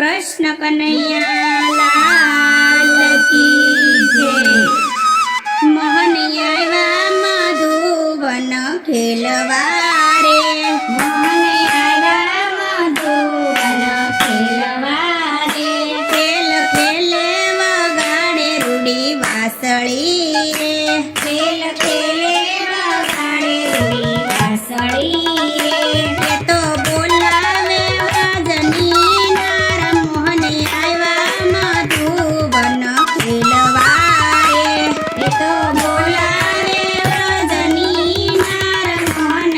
कृष्ण कन्हैया लाल की जय। मोहन आया मधुबन खेलवा रे, मोहन आया मधुबन खेलवा रे। खेल खेले वगाड़े रूड़ी वासળી रे, खेल खेले वगाड़े रूड़ी वासળી रे। એ તો બોલાવે વ્રજની નાર, મોહન આવ્યા મધુબન ખેલવા રે। એ તો બોલાવે વ્રજની નાર, મોહન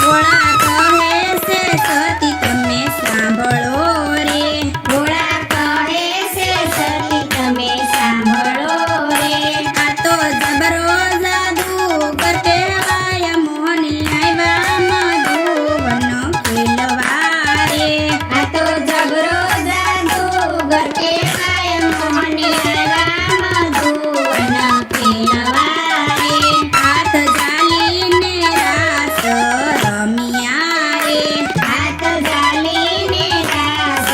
ભોળા કહે છે સતી તમે સાંભળો રે ભોળા કહે છે સતી તમે સાંભળો રે આ તો જબરો જાદુ કરતે વાય મોહની આવ્યા મધુવન ખેલવા રે આ તો જબરો જાદુ કરતે વાય મોહની આવ્યા મધુવન ખેલવા રે હાથ જાલીને રાસ રમિયા રે હાથ જાલીને રાસ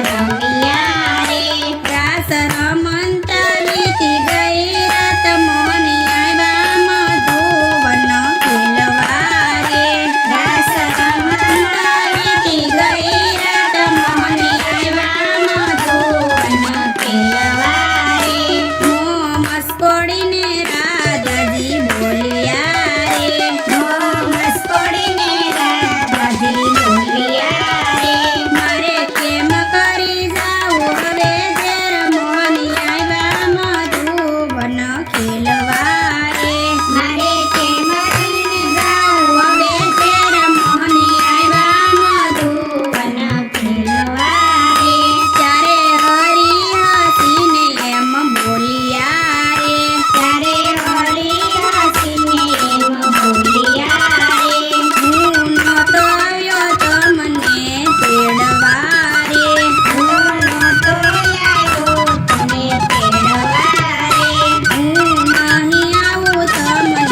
રમિયા રે રાસ રમંતા વીતી ગઈ રાત મોહની આવ્યા મધુવન ખેલવા રે રાસ રમંતા વીતી ગઈ રાત મોહની આવ્યા મધુવન ખેલવા રે મોં મસ્કોડીને રાધાજી બોલ્યા રે મોં મસ્કોડીને રાધાજી બોલ્યા રે મારે કેમ કરી જાવું હવે ઝેર મોહની આવ્યા મધુવન ખેલવા રે મારે કેમ કરીને જાવું હવે ઝેર મોહની આવ્યા મધુવન ખેલવા રે ત્યારે હરી હસીને એમ બોલ્યા રે ત્યારે હરી હસીને એમ બોલ્યા રે હું નહોતો આવ્યો તમને તેડવા રે હું નહોતો આવ્યો તને તેડવા રે હું નહીં આવું તમને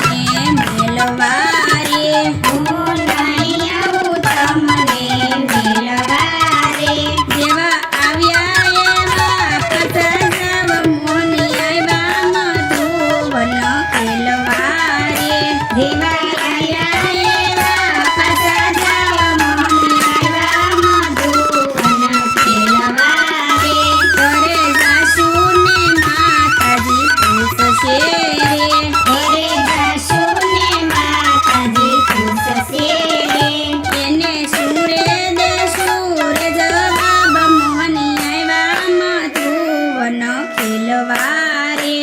મેલવા રે હું નહીં આવું તમને મેલવા રે જેવા આવ્યા એવા પાછા જાવ મોહની આવ્યા મધુવન ખેલવા રે જેવા આવ્યા એવા પાછા જાવ મોહની આવ્યા મધુવન ખેલવા રે ઘરે જાશુ ને માતાજી પૂછશે રે ઘરે જાશુ ને માતાજી પૂછશે રે એને સુરે દેશું રે જવાબ મોહની આવ્યા મધુવન ખેલવા રે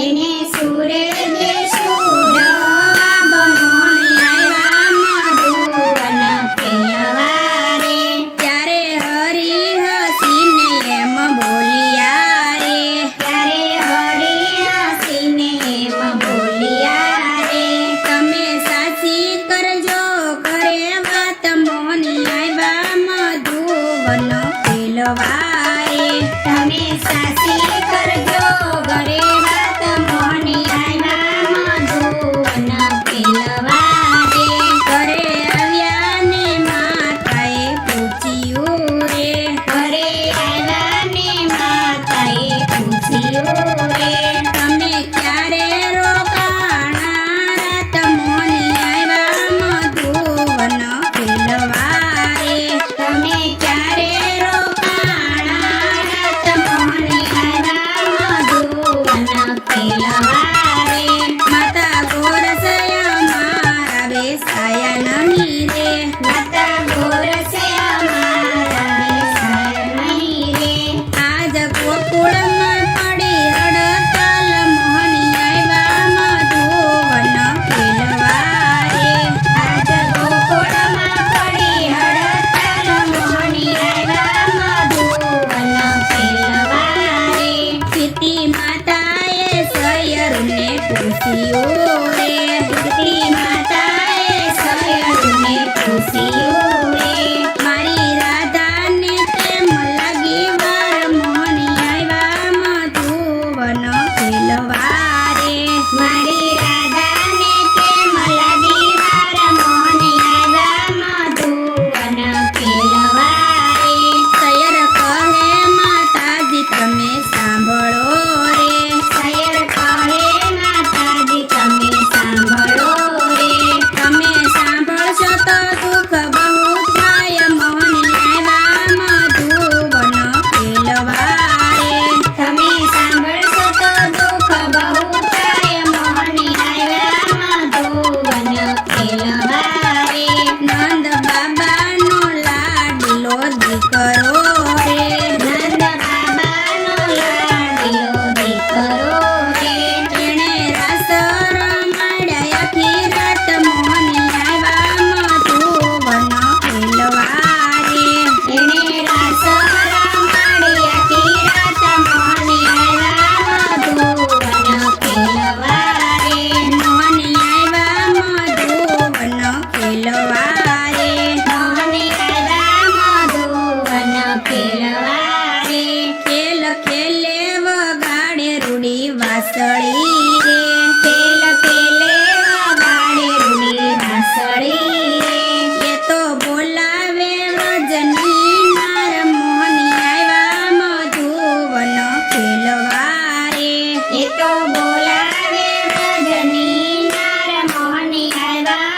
એને સુરે દેશું જવાબ મોહની આવ્યા મધુવન ખેલવા રે ત્યારે હરી હસીને એમ બોલ્યા રે ત્યારે હરી હસીને એમ બોલ્યા રે તમે સાચી કરજો ઘરે વાત મોહની આવ્યા મધુવન ખેલવા રે તમે સાચી કરજો ઘરે વાત મોહની આવ્યા મધુવન ખેલવા રે ઘરે આવ્યા ને માતાએ પૂછ્યું રે ઘરે આવ્યા ને માતાએ પૂછ્યું રે તમે ક્યારે રોકાણા રાત મોહની આવ્યા મધુવન ખેલવા રે તમે ક્યારે રોકાણા રાત મોહની આવ્યા મધુવન ખેલવા રે માતા ગોરસયા મારા બેસાયા નહીં રે માતા ગોરસયા મારા બેસાયા નહીં રે આજ ગોકુળમાં પડી હડતાલ મોહની આવ્યા મધુવન ખેલવા રે આજ ગોકુળમાં પડી હડતાલ મોહની આવ્યા મધુવન ખેલવા રે સીતી માતાએ સયરને પૂછ્યું રે સીતી માતાએ સયરને પૂછ્યું રે મારી રાધાને કેમ લાગી વાર મોહની આવ્યા મધુવન ખેલવા રે મારી રાધાને કેમ લાગી વાર મોહની આવ્યા મધુવન ખેલવા રે સયર કહે માતાજી તમે સાંભળો રે સયર કહે માતાજી તમે સાંભળો રે તમે સાંભળશો તો દુઃખ બહુ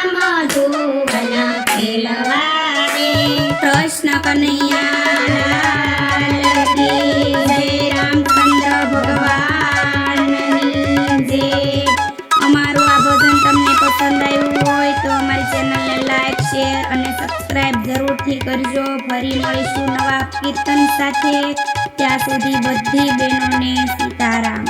મધુવન ખેલવા રે કૃષ્ણ કનૈયા કી જય રામચંદ્ર ભગવાનની જય અમારું આ ભજન તમને પસંદ આવ્યું હોય તો અમારી ચેનલને લાઈક શેર અને સબસ્ક્રાઇબ જરૂરથી કરજો ફરી મળીશું નવા કીર્તન સાથે ત્યાં સુધી બધી બહેનોને સીતારામ